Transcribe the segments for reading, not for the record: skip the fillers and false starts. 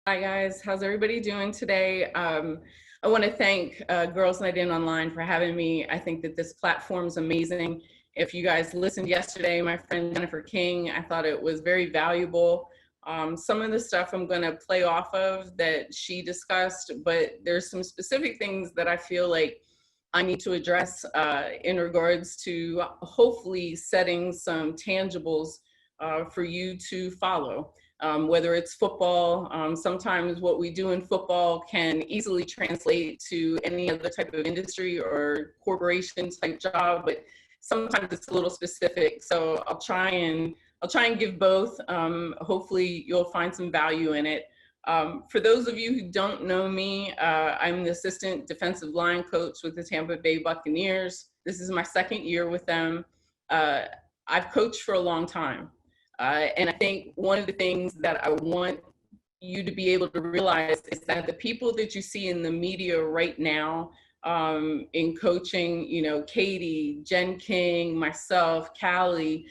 Hi guys, how's everybody doing today? I want to thank Girls Night In Online for having me. I think that this platform is amazing. If you guys listened yesterday, my friend Jennifer King, I thought it was very valuable. Some of the stuff I'm going to play off of that she discussed, but there's some specific things that I feel like I need to address in regards to hopefully setting some tangibles for you to follow. Whether it's football, sometimes what we do in football can easily translate to any other type of industry or corporation type job, but sometimes it's a little specific. So I'll try and give both. Hopefully you'll find some value in it. For those of you who don't know me, I'm the assistant defensive line coach with the Tampa-Bay Buccaneers. This is my second year with them. I've coached for a long time. And I think one of the things that I want you to be able to realize is that the people that you see in the media right now in coaching, Katie, Jen King, myself, Callie,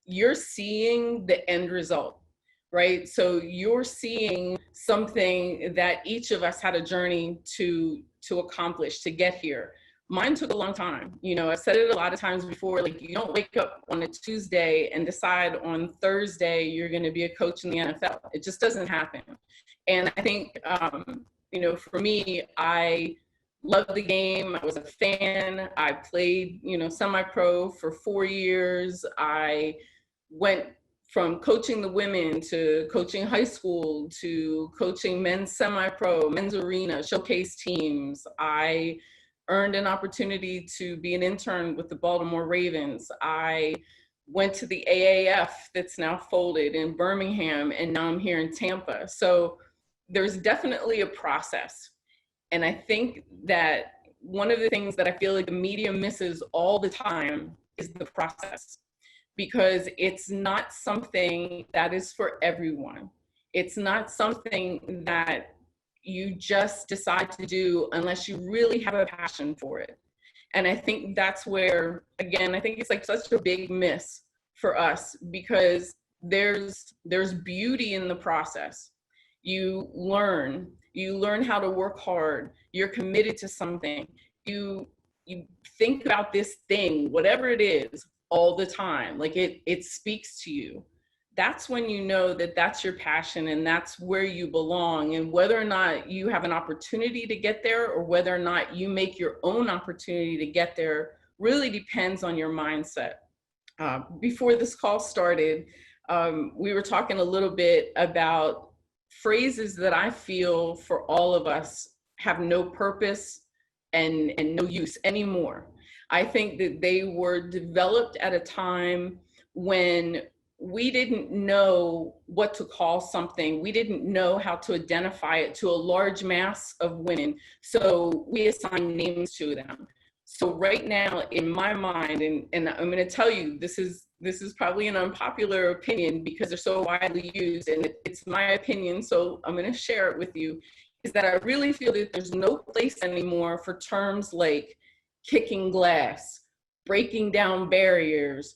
you're seeing the end result, right? So you're seeing something that each of us had a journey to accomplish, to get here. Mine took a long time. I've said it a lot of times before, like you don't wake up on a Tuesday and decide on Thursday you're going to be a coach in the NFL. It just doesn't happen. And I think, for me, I love the game. I was a fan. I played, semi-pro for 4 years. I went from coaching the women to coaching high school to coaching men's semi-pro, men's arena, showcase teams. I earned an opportunity to be an intern with the Baltimore Ravens. I went to the AAF that's now folded in Birmingham, and now I'm here in Tampa. So there's definitely a process. And I think that one of the things that I feel like the media misses all the time is the process, because it's not something that is for everyone. It's not something that you just decide to do unless you really have a passion for it. And I think that's where, again, I think it's like such a big miss for us, because there's beauty in the process. You learn how to work hard. You're committed to something. You think about this thing, whatever it is, all the time. Like it speaks to you. That's when you know that that's your passion and that's where you belong. And whether or not you have an opportunity to get there or whether or not you make your own opportunity to get there really depends on your mindset. Before this call started, we were talking a little bit about phrases that I feel for all of us have no purpose and no use anymore. I think that they were developed at a time when we didn't know what to call something. We didn't know how to identify it to a large mass of women. So we assigned names to them. So right now in my mind, and I'm going to tell you, this is probably an unpopular opinion because they're so widely used, and it's my opinion, so I'm going to share it with you, is that I really feel that there's no place anymore for terms like kicking glass, breaking down barriers,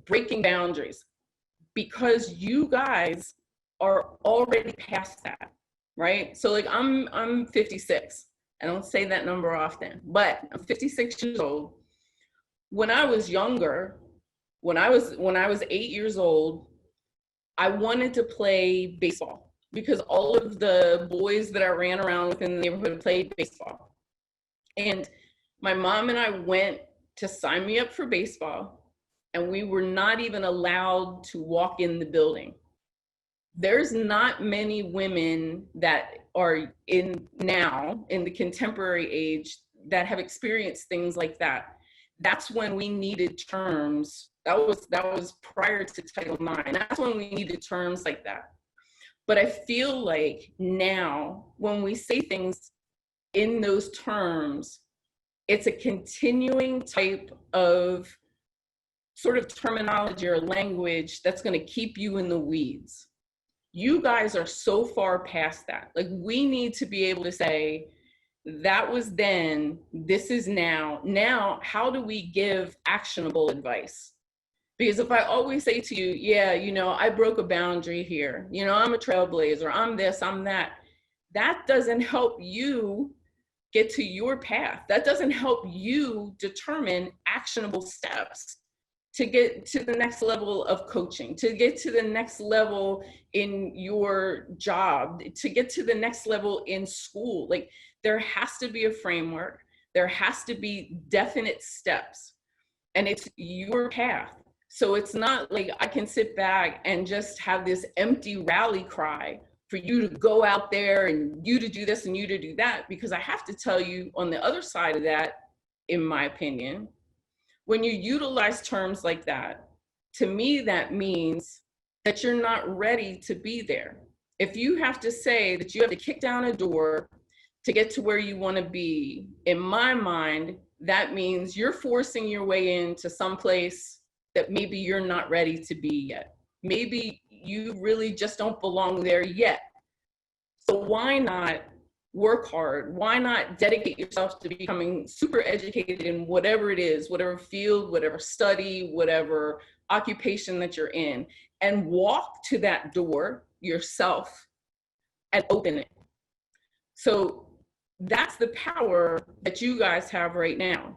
breaking boundaries, because you guys are already past that, right? So like I'm 56. I don't say that number often, but I'm 56 years old. When I was younger, when I was 8 years old, I wanted to play baseball because all of the boys that I ran around with in the neighborhood played baseball. And my mom and I went to sign me up for baseball, and we were not even allowed to walk in the building. There's not many women that are in the contemporary age that have experienced things like that. That's when we needed terms. That was prior to Title IX. That's when we needed terms like that. But I feel like now when we say things in those terms, it's a continuing type of sort of terminology or language that's going to keep you in the weeds. You guys are so far past that. Like, we need to be able to say, that was then, this is now. Now, how do we give actionable advice? Because if I always say to you, yeah, you know, I broke a boundary here, you know, I'm a trailblazer, I'm this, I'm that, that doesn't help you get to your path. That doesn't help you determine actionable steps to get to the next level of coaching, to get to the next level in your job, to get to the next level in school. Like, there has to be a framework, there has to be definite steps, and it's your path. So it's not like I can sit back and just have this empty rally cry for you to go out there and you to do this and you to do that, because I have to tell you on the other side of that, in my opinion, when you utilize terms like that, to me, that means that you're not ready to be there. If you have to say that you have to kick down a door to get to where you want to be, in my mind, that means you're forcing your way into some place that maybe you're not ready to be yet. Maybe you really just don't belong there yet. So why not work hard? Why not dedicate yourself to becoming super educated in whatever it is, whatever field, whatever study, whatever occupation that you're in, and walk to that door yourself and open it. So that's the power that you guys have right now.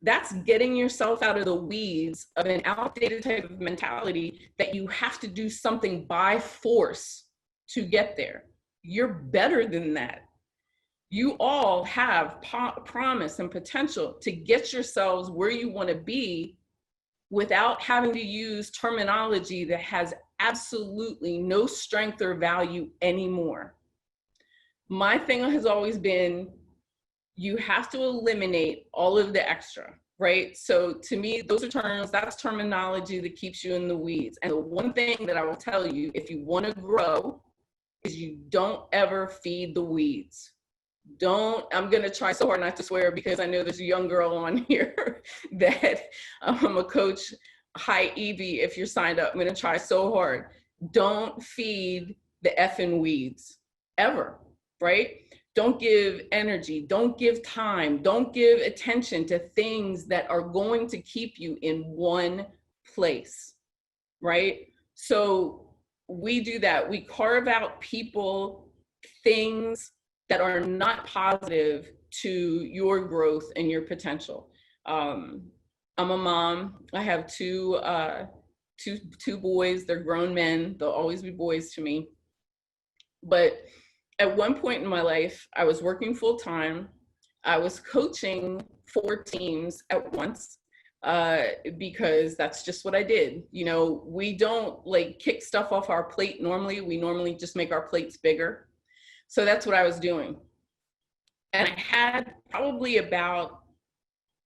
That's getting yourself out of the weeds of an outdated type of mentality that you have to do something by force to get there. You're better than that. You all have promise and potential to get yourselves where you want to be without having to use terminology that has absolutely no strength or value anymore. My thing has always been, you have to eliminate all of the extra, right? So to me, those are terms, that's terminology that keeps you in the weeds. And the one thing that I will tell you, if you want to grow, is you don't ever feed the weeds. I'm going to try so hard not to swear, because I know there's a young girl on here that I'm a coach. Hi, Evie, if you're signed up, I'm going to try so hard. Don't feed the effing weeds, ever, right? Don't give energy, don't give time, don't give attention to things that are going to keep you in one place, right? So we do that. We carve out people, things that are not positive to your growth and your potential. I'm a mom. I have two boys. They're grown men. They'll always be boys to me. But at one point in my life, I was working full time. I was coaching 4 teams at once, because that's just what I did. You know, we don't like kick stuff off our plate normally. We normally just make our plates bigger. So that's what I was doing. And I had probably about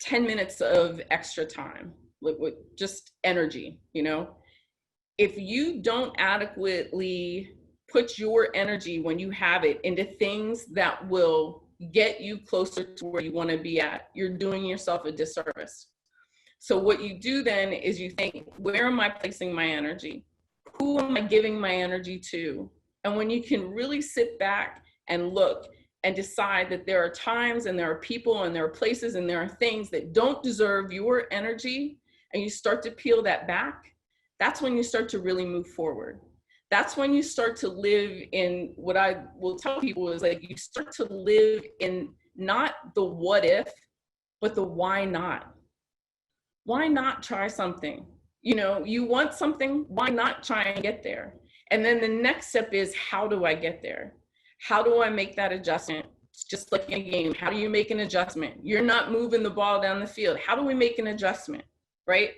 10 minutes of extra time with just energy, you know. If you don't adequately put your energy, when you have it, into things that will get you closer to where you want to be at, you're doing yourself a disservice. So what you do then is you think, where am I placing my energy? Who am I giving my energy to? And when you can really sit back and look and decide that there are times and there are people and there are places and there are things that don't deserve your energy, and you start to peel that back, that's when you start to really move forward. That's when you start to live in, what I will tell people is, like, you start to live in not the what if, but the why not. Why not try something? You know, you want something, why not try and get there? And then the next step is, how do I get there? How do I make that adjustment? It's just like in a game. How do you make an adjustment? You're not moving the ball down the field. How do we make an adjustment, right?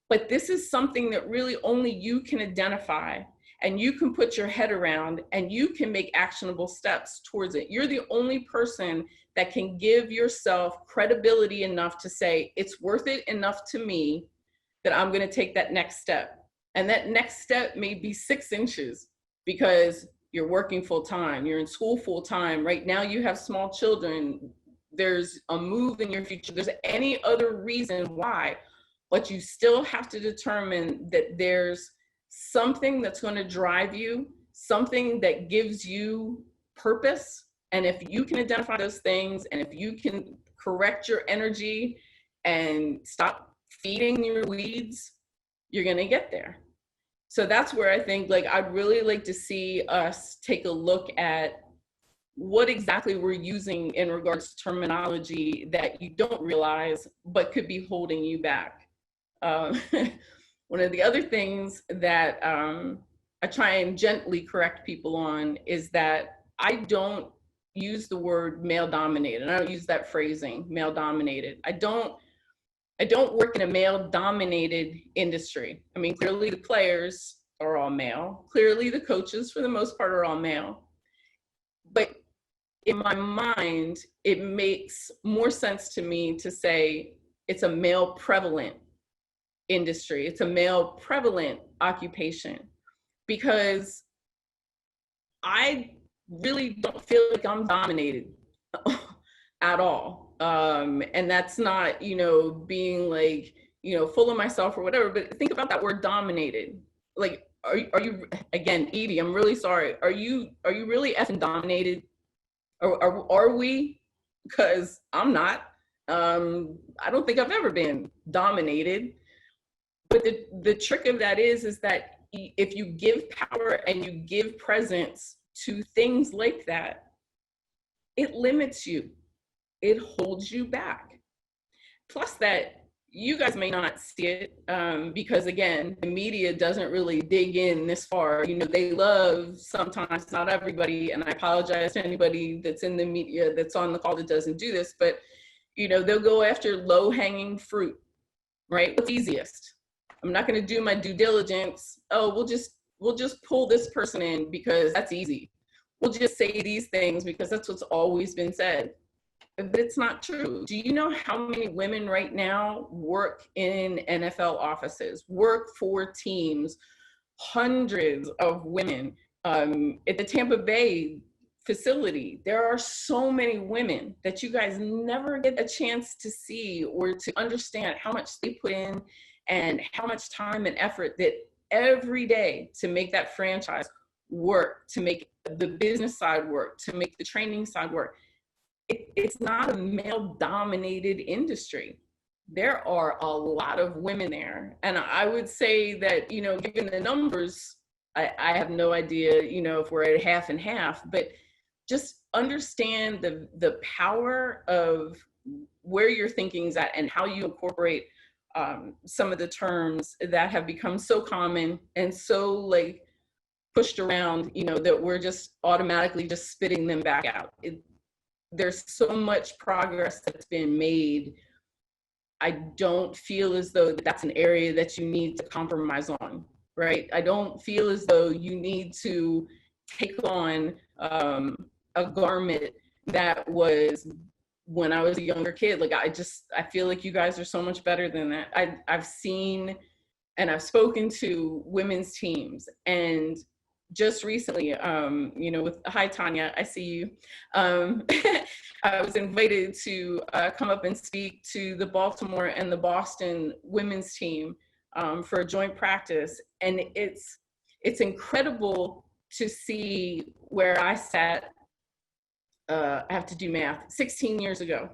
But this is something that really only you can identify, and you can put your head around, and you can make actionable steps towards it. You're the only person that can give yourself credibility enough to say, it's worth it enough to me that I'm going to take that next step. And that next step may be 6 inches, because you're working full time, you're in school full time. Right now you have small children. There's a move in your future. There's any other reason why, but you still have to determine that there's something that's going to drive you, something that gives you purpose. And if you can identify those things, and if you can correct your energy and stop feeding your weeds, you're going to get there. So that's where I think, like, I'd really like to see us take a look at what exactly we're using in regards to terminology that you don't realize but could be holding you back. Um, one of the other things that I try and gently correct people on is that I don't use the word male dominated. I don't use that phrasing, male dominated. I don't work in a male dominated industry. I mean, clearly the players are all male. Clearly the coaches for the most part are all male. But in my mind, it makes more sense to me to say it's a male prevalent industry. It's a male prevalent occupation, because I really don't feel like I'm dominated at all. And that's not, being like, full of myself or whatever, but think about that word dominated. Like, are you, again, Edie, I'm really sorry. Are you really effing dominated? Are we? Because I'm not. I don't think I've ever been dominated. But the trick of that is that if you give power and you give presence to things like that, it limits you. It holds you back. Plus that you guys may not see it because, again, the media doesn't really dig in this far. They love, sometimes, not everybody, and I apologize to anybody that's in the media that's on the call that doesn't do this, but they'll go after low-hanging fruit, right? What's easiest? I'm not going to do my due diligence. Oh, we'll just pull this person in because that's easy. We'll just say these things because that's what's always been said. But it's not true. Do you know how many women right now work in NFL offices, work for teams? Hundreds of women. At the Tampa-Bay facility, there are so many women that you guys never get a chance to see or to understand how much they put in and how much time and effort that every day to make that franchise work, to make the business side work, to make the training side work. It's not a male-dominated industry. There are a lot of women there. And I would say that, given the numbers, I have no idea, if we're at half and half, but just understand the power of where your thinking's at and how you incorporate some of the terms that have become so common and so, like, pushed around, that we're just automatically just spitting them back out. There's so much progress that's been made. I don't feel as though that's an area that you need to compromise on, right? I don't feel as though you need to take on a garment that was when I was a younger kid. Like, I feel like you guys are so much better than that. I've seen and I've spoken to women's teams, and just recently, hi Tanya, I see you. I was invited to come up and speak to the Baltimore and the Boston women's team for a joint practice. And it's incredible to see where I sat, I have to do math, 16 years ago,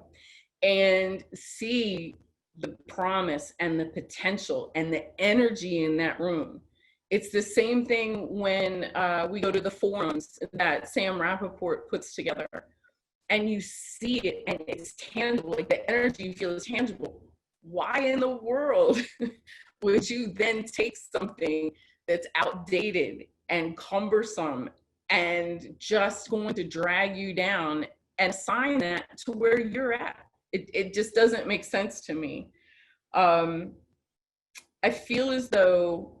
and see the promise and the potential and the energy in that room. It's the same thing when we go to the forums that Sam Rappaport puts together, and you see it and it's tangible, like the energy you feel is tangible. Why in the world would you then take something that's outdated and cumbersome and just going to drag you down and assign that to where you're at? It just doesn't make sense to me. I feel as though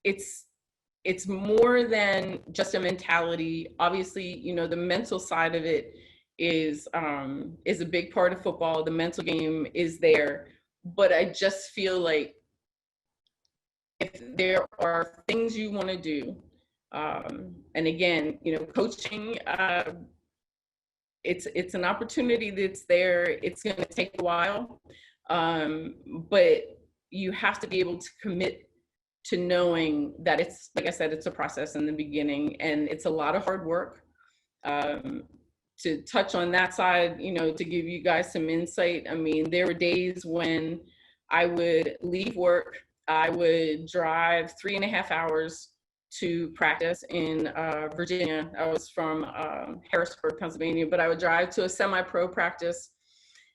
it's more than just a mentality. Obviously, the mental side of it is a big part of football. The mental game is there, but I just feel like if there are things you want to do, and again, coaching, it's an opportunity that's there. It's going to take a while, but you have to be able to commit to knowing that it's, like I said, it's a process in the beginning, and it's a lot of hard work. To touch on that side, to give you guys some insight, I mean, there were days when I would leave work, I would drive 3.5 hours to practice in Virginia. I was from Harrisburg, Pennsylvania, but I would drive to a semi-pro practice,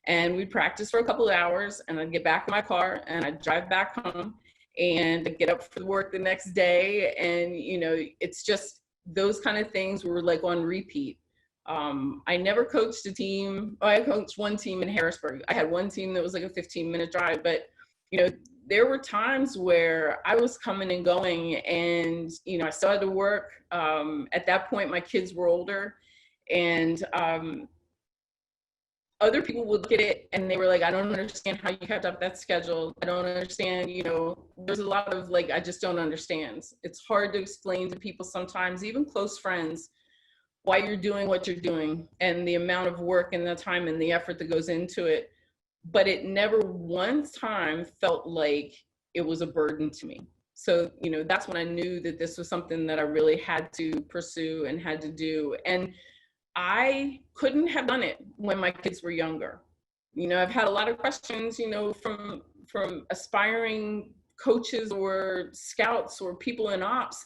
and we'd practice for a couple of hours, and I'd get back in my car and I'd drive back home and I'd get up for work the next day. And, you know, it's just those kind of things were like on repeat. I never coached a team. Oh, I coached one team in Harrisburg. I had one team that was like a 15-minute drive, but, you know, there were times where I was coming and going, and, you know, I still had to work. At that point, my kids were older, and other people would look at it and they were like, I don't understand how you kept up that schedule. I don't understand, you know, there's a lot of like, I just don't understand. It's hard to explain to people sometimes, even close friends, why you're doing what you're doing and the amount of work and the time and the effort that goes into it. But it never one time felt like it was a burden to me. So, you know, that's when I knew that this was something that I really had to pursue and had to do. And I couldn't have done it when my kids were younger. You know, I've had a lot of questions, you know, from aspiring coaches or scouts or people in ops.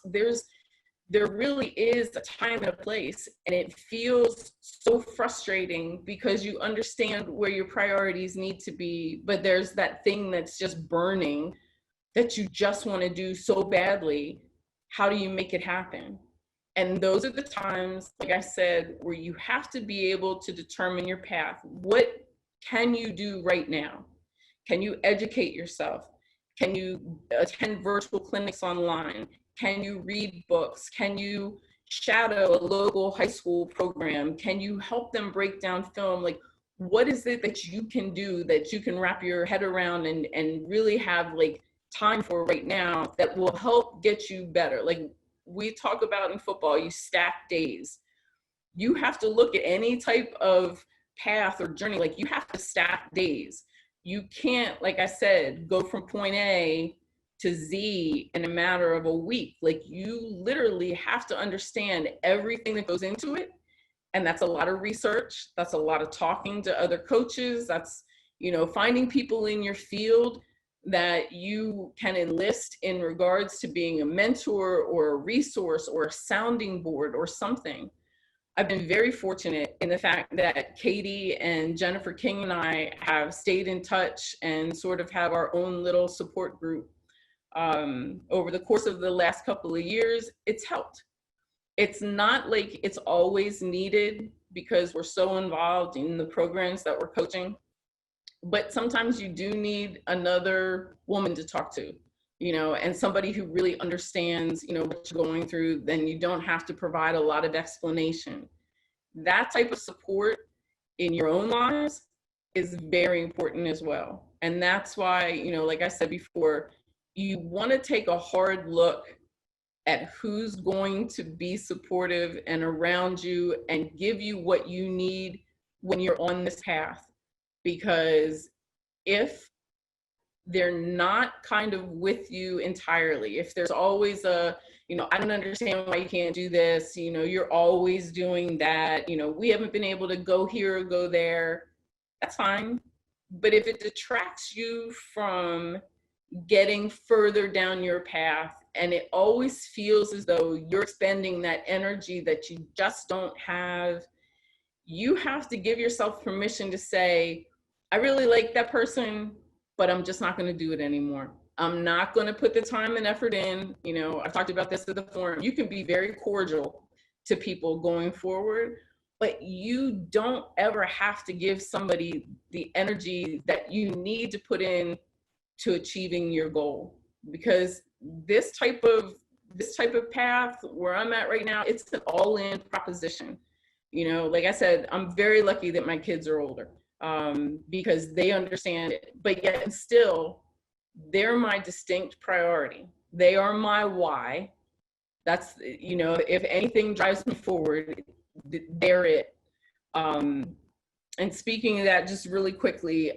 There really is a time and a place, and it feels so frustrating because you understand where your priorities need to be, but there's that thing that's just burning that you just want to do so badly. How do you make it happen? And those are the times, like I said, where you have to be able to determine your path. What can you do right now? Can you educate yourself? Can you attend virtual clinics online? Can you read books? Can you shadow a local high school program? Can you help them break down film? Like, what is it that you can do that you can wrap your head around and really have like time for right now that will help get you better? Like, we talk about in football, you stack days. You have to look at any type of path or journey, like you have to stack days. You can't, like I said, go from point A to Z in a matter of a week. Like, you literally have to understand everything that goes into it. And that's a lot of research. That's a lot of talking to other coaches. That's, you know, finding people in your field that you can enlist in regards to being a mentor or a resource or a sounding board or something. I've been very fortunate in the fact that Katie and Jennifer King and I have stayed in touch and sort of have our own little support group. Over the course of the last couple of years, it's helped. It's not like it's always needed because we're so involved in the programs that we're coaching. But sometimes you do need another woman to talk to, you know, and somebody who really understands, you know, what you're going through. Then you don't have to provide a lot of explanation. That type of support in your own lives is very important as well. And that's why, you know, like I said before, you want to take a hard look at who's going to be supportive and around you and give you what you need when you're on this path. Because if they're not kind of with you entirely, if there's always a, you know, I don't understand why you can't do this, you know, you're always doing that, you know, we haven't been able to go here or go there, that's fine. But if it detracts you from getting further down your path, and it always feels as though you're expending that energy that you just don't have, you have to give yourself permission to say, I really like that person, but I'm just not going to do it anymore. I'm not going to put the time and effort in. You know, I've talked about this at the forum. You can be very cordial to people going forward, but you don't ever have to give somebody the energy that you need to put in to achieving your goal. Because this type of path where I'm at right now, it's an all-in proposition. You know, like I said, I'm very lucky that my kids are older. Because they understand it, but yet and still, they're my distinct priority. They are my why. That's, you know, if anything drives me forward, they're it. And speaking of that, just really quickly,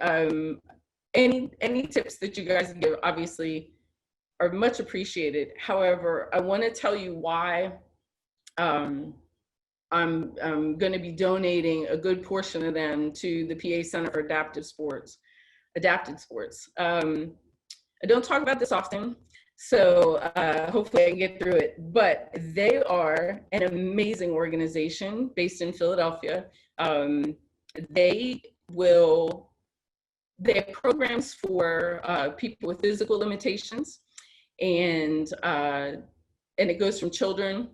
any tips that you guys give, obviously, are much appreciated. However, I want to tell you why I'm going to be donating a good portion of them to the PA Center for Adapted Sports. I don't talk about this often, so hopefully I can get through it. But they are an amazing organization based in Philadelphia. Um, they will, they have programs for people with physical limitations, and it goes from children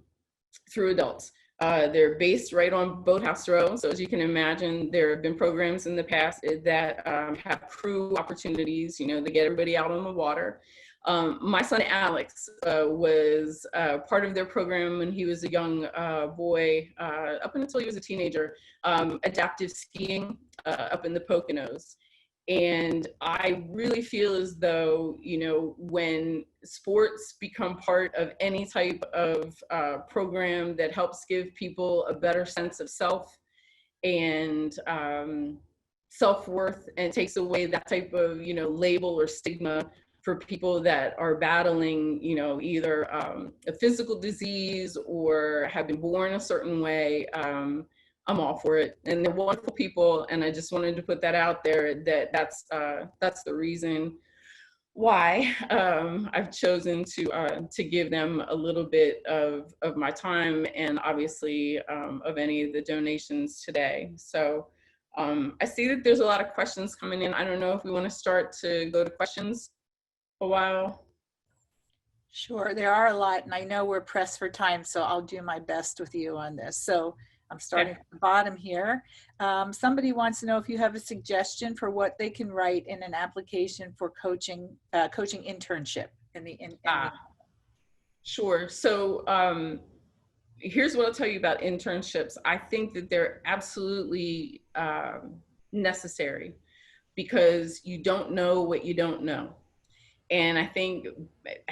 through adults. They're based right on Boathouse Row. So as you can imagine, there have been programs in the past that have crew opportunities, you know, to get everybody out on the water. My son Alex was part of their program when he was a young boy, up until he was a teenager, adaptive skiing up in the Poconos. And I really feel as though, you know, when sports become part of any type of program that helps give people a better sense of self and self-worth, and takes away that type of, you know, label or stigma for people that are battling, you know, either a physical disease or have been born a certain way, I'm all for it. And they're wonderful people, and I just wanted to put that out there, that that's the reason why I've chosen to give them a little bit of my time, and obviously of any of the donations today. So I see that there's a lot of questions coming in. I don't know if we want to start to go to questions a while. Sure, there are a lot, and I know we're pressed for time, so I'll do my best with you on this. So I'm starting at the bottom here. Somebody wants to know if you have a suggestion for what they can write in an application for coaching internship Sure. So here's what I'll tell you about internships. I think that they're absolutely necessary, because you don't know what you don't know. And I think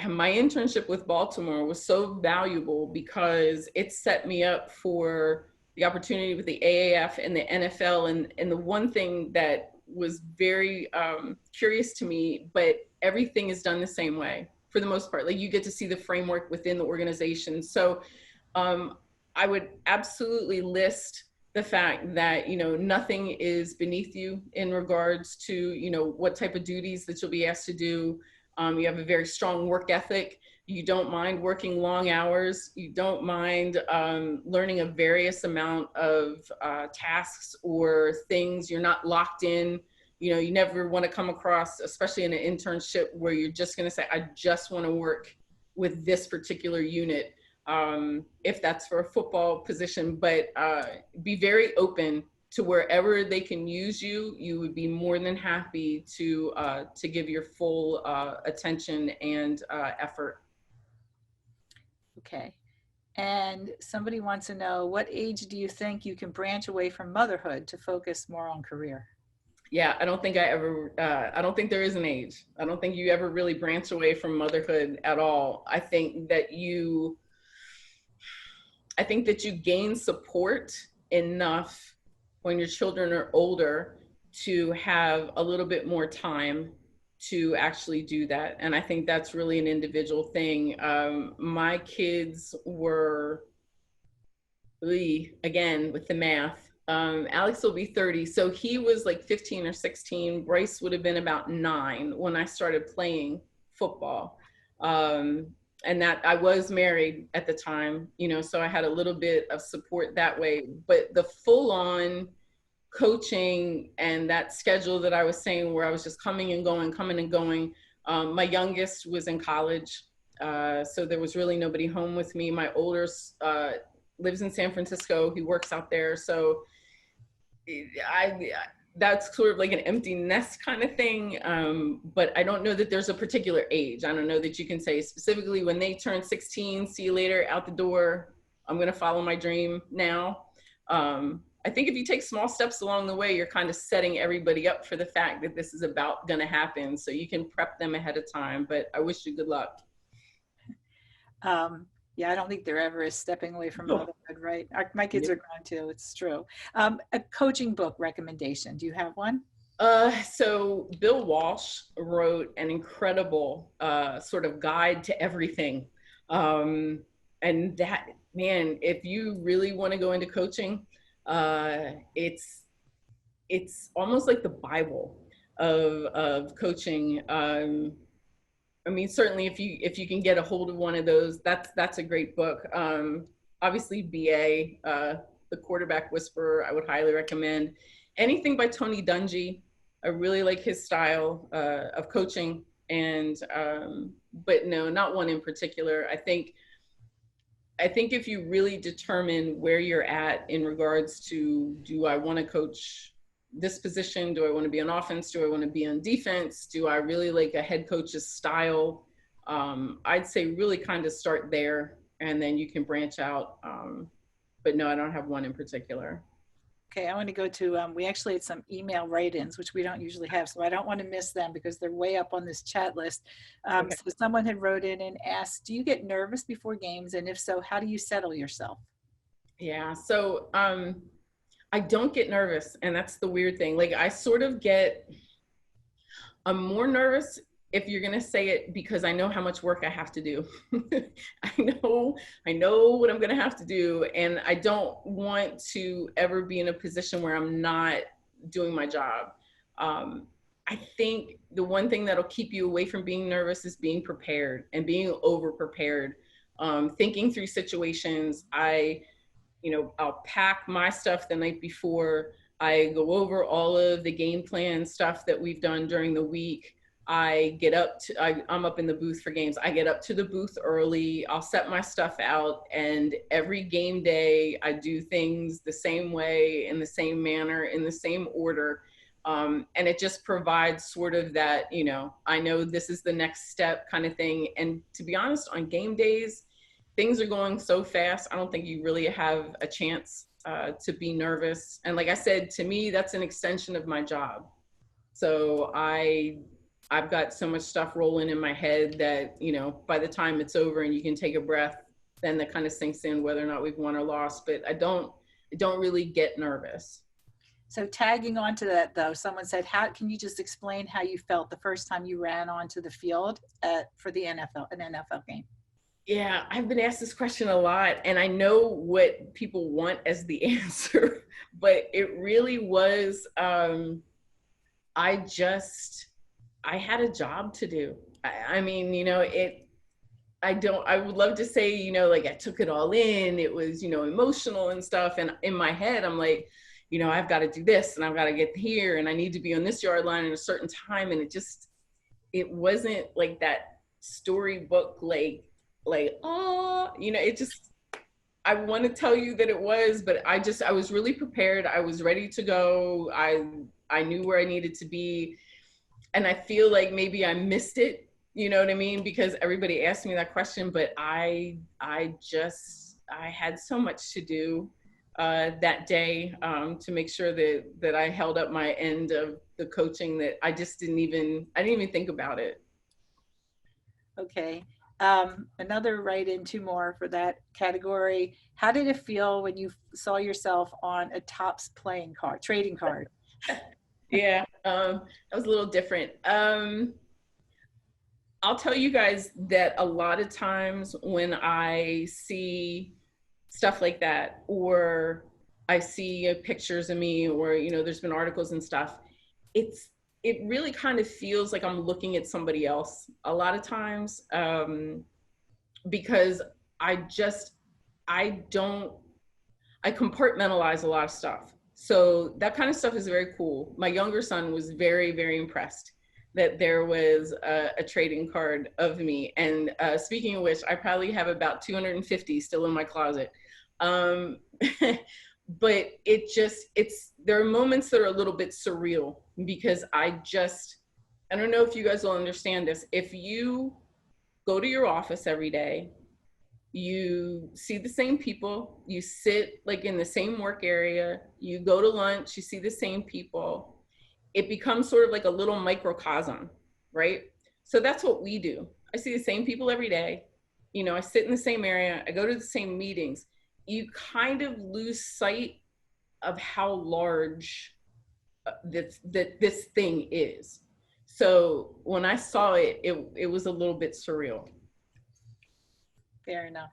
my internship with Baltimore was so valuable because it set me up for the opportunity with the AAF and the NFL. And the one thing that was very curious to me, but everything is done the same way for the most part. Like, you get to see the framework within the organization. So I would absolutely list the fact that, you know, nothing is beneath you in regards to, you know, what type of duties that you'll be asked to do. You have a very strong work ethic. You don't mind working long hours. You don't mind learning a various amount of tasks or things. You're not locked in. You know, you never want to come across, especially in an internship, where you're just going to say, I just want to work with this particular unit, if that's for a football position. But be very open to wherever they can use you. You would be more than happy to give your full attention and effort. Okay. And somebody wants to know, what age do you think you can branch away from motherhood to focus more on career? Yeah, I don't think I don't think there is an age. I don't think you ever really branch away from motherhood at all. I think that you gain support enough when your children are older to have a little bit more time to actually do that. And I think that's really an individual thing. My kids were, again, with the math, Alex will be 30. So he was like 15 or 16. Bryce would have been about 9 when I started playing football. And that I was married at the time, you know, so I had a little bit of support that way. But the full on coaching and that schedule that I was saying, where I was just coming and going. My youngest was in college, so there was really nobody home with me. My oldest lives in San Francisco. He works out there. So that's sort of like an empty nest kind of thing. But I don't know that there's a particular age. I don't know that you can say specifically when they turn 16, see you later, out the door, I'm going to follow my dream now. I think if you take small steps along the way, you're kind of setting everybody up for the fact that this is about going to happen. So you can prep them ahead of time, but I wish you good luck. Yeah, I don't think there ever is stepping away from motherhood, right? My kids are grown too, it's true. A coaching book recommendation, do you have one? So Bill Walsh wrote an incredible sort of guide to everything. And that, man, if you really want to go into coaching, it's almost like the Bible of coaching. I mean, certainly if you can get a hold of one of those, that's a great book. Obviously, BA, The Quarterback Whisperer, I would highly recommend. Anything by Tony Dungy, I really like his style of coaching. And but no, not one in particular. I think if you really determine where you're at in regards to, do I want to coach this position? Do I want to be on offense? Do I want to be on defense? Do I really like a head coach's style? I'd say really kind of start there, and then you can branch out. But no, I don't have one in particular. Okay, I want to go to, we actually had some email write-ins, which we don't usually have, so I don't want to miss them because they're way up on this chat list. Okay. So someone had wrote in and asked, do you get nervous before games? And if so, how do you settle yourself? Yeah, so I don't get nervous, and that's the weird thing. Like I sort of get, I'm more nervous if you're gonna say it because I know how much work I have to do. I know what I'm gonna have to do, and I don't want to ever be in a position where I'm not doing my job. I think the one thing that'll keep you away from being nervous is being prepared and being over prepared. Thinking through situations. I'll pack my stuff the night before. I go over all of the game plan stuff that we've done during the week. I'm up in the booth for games. I get up to the booth early. I'll set my stuff out, and every game day I do things the same way, in the same manner, in the same order. And it just provides sort of that, I know this is the next step kind of thing. And to be honest, on game days, things are going so fast. I don't think you really have a chance to be nervous. And like I said, to me, that's an extension of my job. So I've got so much stuff rolling in my head that, by the time it's over and you can take a breath, then that kind of sinks in whether or not we've won or lost. But I don't really get nervous. So tagging onto that though, someone said, how can you just explain how you felt the first time you ran onto the field for an NFL game? Yeah, I've been asked this question a lot, and I know what people want as the answer, but it really was, I had a job to do. I mean, I would love to say, like I took it all in, it was, emotional and stuff. And in my head, I'm like, I've got to do this and I've got to get here and I need to be on this yard line at a certain time. And it wasn't like that storybook, I want to tell you that it was, but I was really prepared. I was ready to go. I knew where I needed to be. And I feel like maybe I missed it, you know what I mean? Because everybody asked me that question, but I had so much to do that day to make sure that I held up my end of the coaching that I didn't even think about it. Okay. Another write-in, two more for that category. How did it feel when you saw yourself on a Topps trading card? Yeah, that was a little different. I'll tell you guys that a lot of times when I see stuff like that, or I see pictures of me, or, there's been articles and stuff, it really kind of feels like I'm looking at somebody else a lot of times, because I compartmentalize a lot of stuff. So that kind of stuff is very cool. My younger son was very, very impressed that there was a trading card of me. And speaking of which, I probably have about 250 still in my closet. But there are moments that are a little bit surreal because I don't know if you guys will understand this. If you go to your office every day, you see the same people, you sit like in the same work area, you go to lunch, you see the same people, it becomes sort of like a little microcosm, right? So that's what we do. I see the same people every day. I sit in the same area, I go to the same meetings. You kind of lose sight of how large this thing is. So when I saw it, it was a little bit surreal. Fair enough.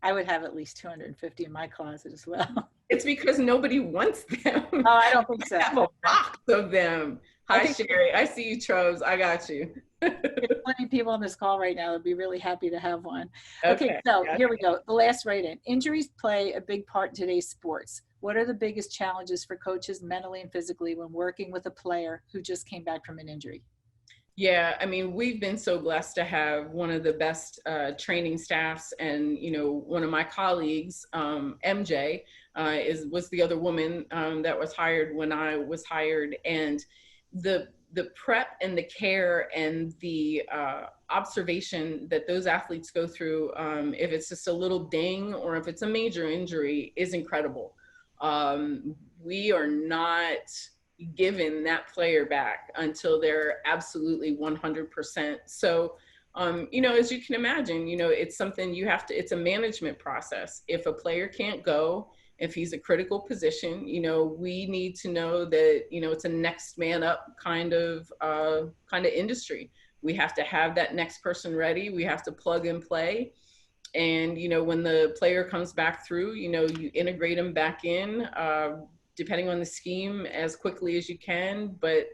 I would have at least 250 in my closet as well. It's because nobody wants them. Oh, I don't think I so. have a box of them. I Hi, think Sherry. I see you, Trobes. I got you. there's plenty of people on this call right now that'd be really happy to have one. Okay, Okay. so Gotcha. here we go. The last write-in. Injuries play a big part in today's sports. What are the biggest challenges for coaches mentally and physically when working with a player who just came back from an injury? Yeah, I mean, we've been so blessed to have one of the best training staffs, and one of my colleagues, MJ, was the other woman that was hired when I was hired, and the prep and the care and the observation that those athletes go through, if it's just a little ding or if it's a major injury, is incredible. We are not given that player back until they're absolutely 100%. So, as you can imagine, it's something it's a management process. If a player can't go, if he's a critical position, we need to know that, it's a next man up kind of industry. We have to have that next person ready. We have to plug and play. And, when the player comes back through, you integrate them back in, depending on the scheme, as quickly as you can. But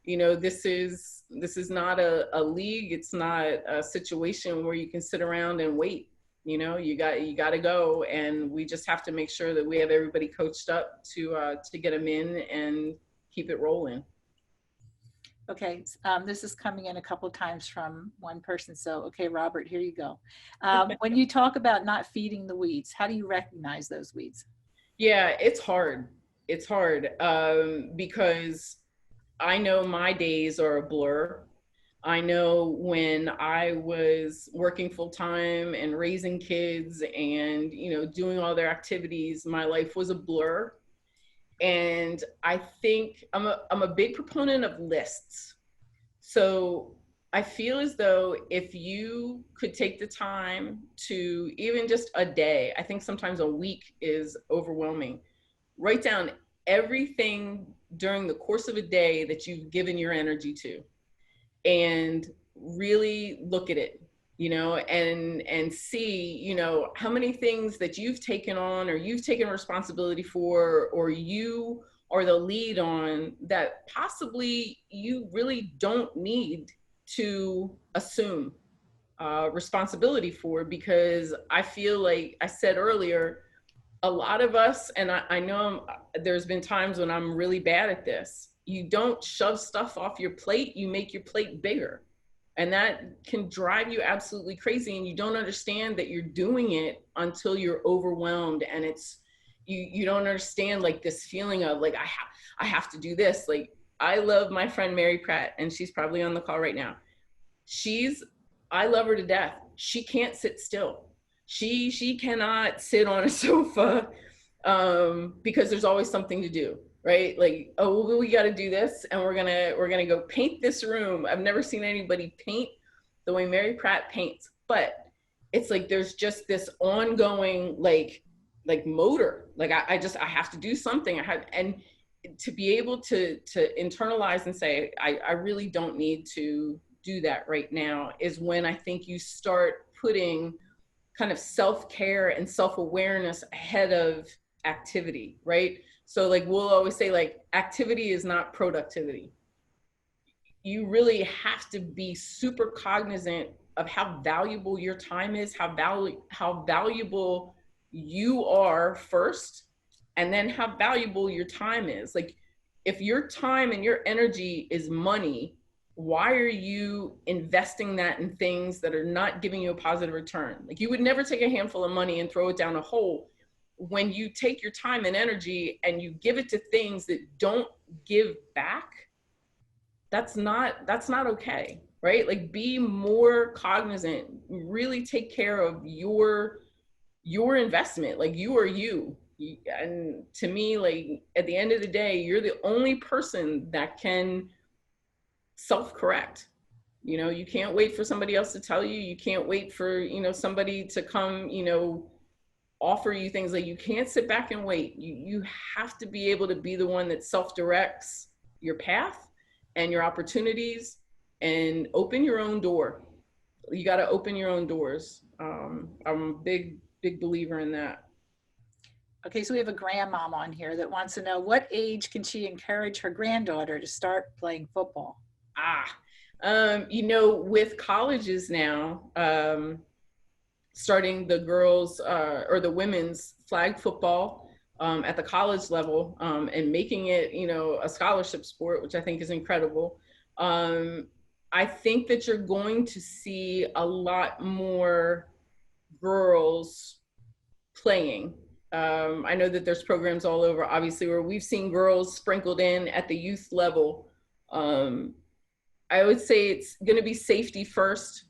this is not a league. It's not a situation where you can sit around and wait. You got to go, and we just have to make sure that we have everybody coached up to get them in and keep it rolling. Okay, this is coming in a couple of times from one person. So, okay, Robert, here you go. When you talk about not feeding the weeds, how do you recognize those weeds? Yeah, it's hard. It's hard because I know my days are a blur. I know when I was working full time and raising kids and, doing all their activities, my life was a blur. And I think I'm a big proponent of lists. So I feel as though if you could take the time to, even just a day, I think sometimes a week is overwhelming. Write down everything during the course of a day that you've given your energy to, and really look at it, and see, how many things that you've taken on, or you've taken responsibility for, or you are the lead on, that possibly you really don't need to assume responsibility for. Because I feel like I said earlier, a lot of us, and I know there's been times when I'm really bad at this, you don't shove stuff off your plate, you make your plate bigger. And that can drive you absolutely crazy. And you don't understand that you're doing it until you're overwhelmed. And you don't understand like this feeling of like, I have to do this. Like, I love my friend Mary Pratt, and she's probably on the call right now. I love her to death. She can't sit still. She cannot sit on a sofa because there's always something to do, right? Like, oh, well, we got to do this, and we're gonna go paint this room. I've never seen anybody paint the way Mary Pratt paints, but it's like there's just this ongoing like motor. Like I have to do something. And to be able to internalize and say I really don't need to do that right now is when I think you start putting kind of self-care and self-awareness ahead of activity, right? So like we'll always say like activity is not productivity. You really have to be super cognizant of how valuable your time is, how valuable you are first, and then how valuable your time is. Like if your time and your energy is money, why are you investing that in things that are not giving you a positive return? Like you would never take a handful of money and throw it down a hole. When you take your time and energy and you give it to things that don't give back, that's not okay, right? Like be more cognizant, really take care of your investment. Like you are you. And to me, like at the end of the day, you're the only person that can self-correct. You can't wait for somebody else to tell you. You can't wait for, somebody to come, offer you things. Like you can't sit back and wait. You have to be able to be the one that self-directs your path and your opportunities and open your own door. You got to open your own doors. I'm a big believer in that. Okay, so we have a grandmom on here that wants to know what age can she encourage her granddaughter to start playing football? With colleges now, starting the girls or the women's flag football at the college level and making it, a scholarship sport, which I think is incredible. I think that you're going to see a lot more girls playing. I know that there's programs all over, obviously, where we've seen girls sprinkled in at the youth level. I would say it's going to be safety first.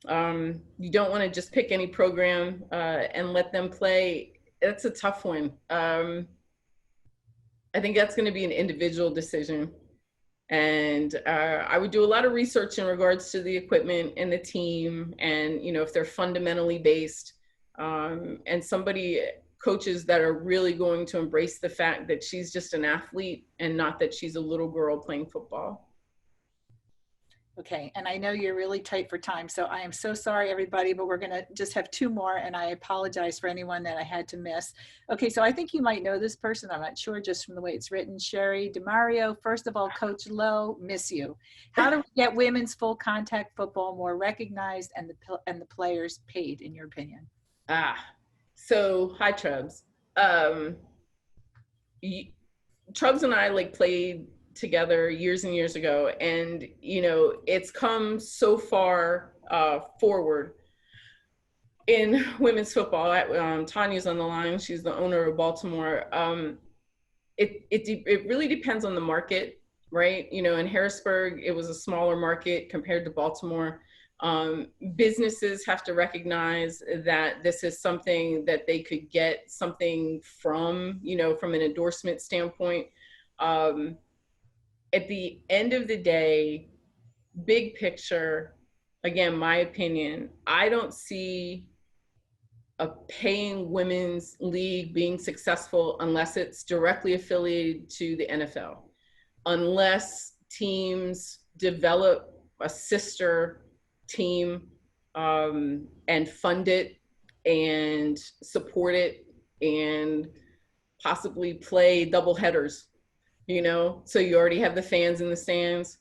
You don't want to just pick any program and let them play. That's a tough one. I think that's going to be an individual decision. And I would do a lot of research in regards to the equipment and the team, and if they're fundamentally based, and coaches that are really going to embrace the fact that she's just an athlete and not that she's a little girl playing football. Okay, and I know you're really tight for time, so I am so sorry, everybody, but we're going to just have two more, and I apologize for anyone that I had to miss. Okay, so I think you might know this person. I'm not sure just from the way it's written. Sherry DeMario, first of all, Coach Lowe, miss you. How do we get women's full contact football more recognized and the players paid, in your opinion? So hi, Trubs. Trubs and I played together years and years ago, and it's come so far forward in women's football. Tanya's on the line. She's the owner of Baltimore. It really depends on the market, right? In Harrisburg, it was a smaller market compared to Baltimore. Businesses have to recognize that this is something that they could get something from, from an endorsement standpoint. At the end of the day, big picture, again, my opinion, I don't see a paying women's league being successful unless it's directly affiliated to the NFL, unless teams develop a sister team and fund it and support it and possibly play double headers. So you already have the fans in the stands.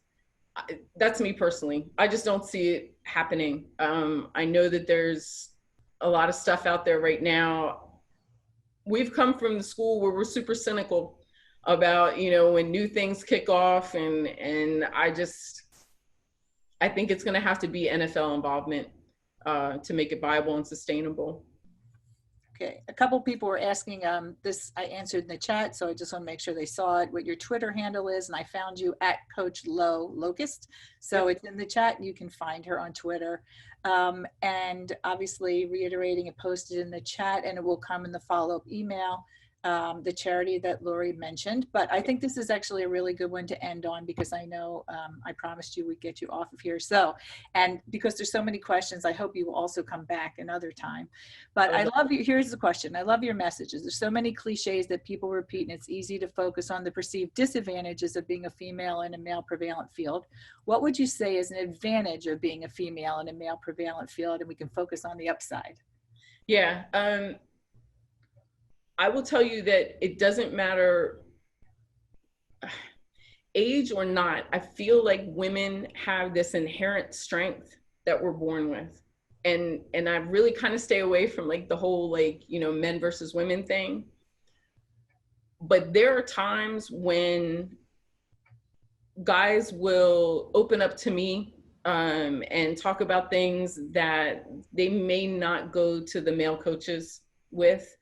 That's me personally. I just don't see it happening. I know that there's a lot of stuff out there right now. We've come from the school where we're super cynical about, when new things kick off, and I think it's going to have to be NFL involvement to make it viable and sustainable. Okay, a couple people were asking this. I answered in the chat, so I just want to make sure they saw it, what your Twitter handle is, and I found you at Coach Locust. So It's in the chat. You can find her on Twitter. And obviously reiterating it, posted in the chat, and it will come in the follow-up email, the charity that Lori mentioned. But I think this is actually a really good one to end on, because I know I promised you we'd get you off of here. So, and because there's so many questions, I hope you will also come back another time. But I love you. Here's the question. I love your messages. There's so many cliches that people repeat, and it's easy to focus on the perceived disadvantages of being a female in a male prevalent field. What would you say is an advantage of being a female in a male prevalent field, and we can focus on the upside? Yeah. I will tell you that it doesn't matter age or not. I feel like women have this inherent strength that we're born with. And I really kind of stay away from the whole men versus women thing. But there are times when guys will open up to me and talk about things that they may not go to the male coaches with.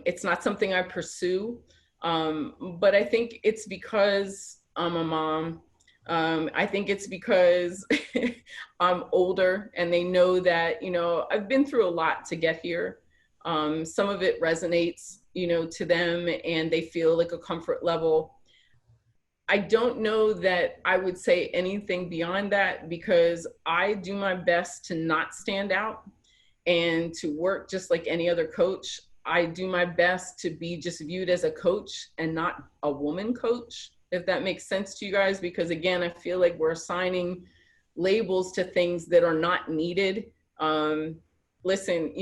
It's not something I pursue, but I think it's because I'm a mom. I think it's because I'm older, and they know that, I've been through a lot to get here. Some of it resonates, to them, and they feel like a comfort level. I don't know that I would say anything beyond that, because I do my best to not stand out and to work just like any other coach. I do my best to be just viewed as a coach and not a woman coach, if that makes sense to you guys, because again, I feel like we're assigning labels to things that are not needed. Listen,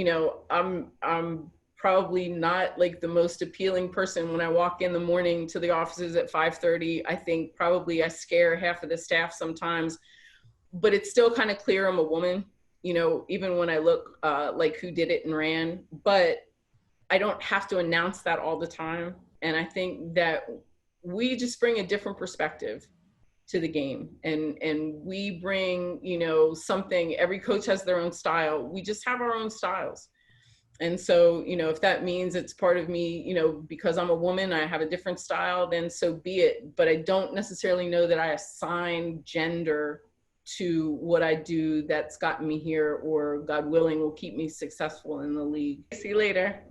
I'm probably not like the most appealing person when I walk in the morning to the offices at 5:30. I think probably I scare half of the staff sometimes, but it's still kind of clear I'm a woman, you know, even when I look like who did it and ran. But I don't have to announce that all the time. And I think that we just bring a different perspective to the game, and we bring, you know, something. Every coach has their own style. We just have our own styles. And so, you know, if that means it's part of me, you know, because I'm a woman, I have a different style, then so be it. But I don't necessarily know that I assign gender to what I do that's gotten me here, or God willing will keep me successful in the league. See you later.